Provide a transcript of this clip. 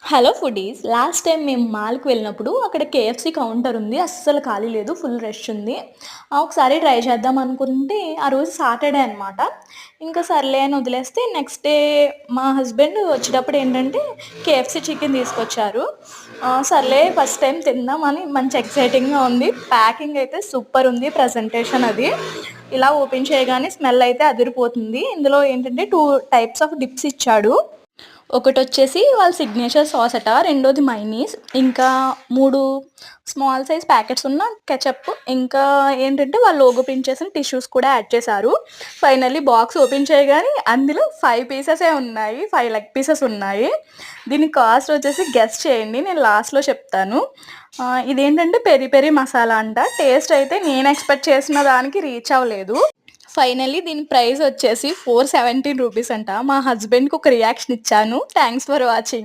Hello foodies. Last time మేము మాల్‌కి వెళ్ళినప్పుడు అక్కడ కేఎఫ్‌సీ కౌంటర్ ఉంది. అస్సలు ఖాళీ లేదు. ఫుల్ రష్ ఉంది. ఒకసారి ట్రై చేద్దాం అనుకుంటే ఆ రోజు సాటర్‌డే అనమాట. ఇంకా సర్లే అని వదిలేస్తే నెక్స్ట్ డే మా హస్బెండ్ వచ్చేటప్పుడు ఏంటంటే కేఎఫ్‌సీ చికెన్ తీసుకొచ్చారు. సర్లే ఫస్ట్ టైమ్ తిందామని మంచి ఎక్సైటింగ్‌గా ఉంది. ప్యాకింగ్ అయితే సూపర్ ఉంది. ప్రజెంటేషన్ అది. ఇలా ఓపెన్ చేయగానే స్మెల్ అయితే అదిరిపోతుంది. ఇందులో ఏంటంటే 2 టైప్స్ ఆఫ్ డిప్స్ ఇచ్చాడు. ఒకటొచ్చేసి వాళ్ళ సిగ్నేచర్ సాస్ అట. రెండోది మైనీస్. ఇంకా 3 స్మాల్ సైజ్ ప్యాకెట్స్ ఉన్న కెచప్. ఇంకా ఏంటంటే వాళ్ళు లోగో ప్రింట్ చేసిన టిష్యూస్ కూడా యాడ్ చేశారు. ఫైనల్లీ బాక్స్ ఓపెన్ చేయగానే అందులో 5 పీసెసే ఉన్నాయి. 5 లెగ్ పీసెస్ ఉన్నాయి. దీని కాస్ట్ వచ్చేసి గెస్ చేయండి. నేను లాస్ట్‌లో చెప్తాను. ఇదేంటంటే పెరి పెరి మసాలా అంట. టేస్ట్ అయితే నేను ఎక్స్‌పెక్ట్ చేసిన దానికి రీచ్ అవ్వలేదు. ఫైనల్లీ దీని ప్రైస్ వచ్చేసి 417 రూపీస్ అంట. మా హస్బెండ్‌కి ఒక రియాక్షన్ ఇచ్చాను. Thanks for watching.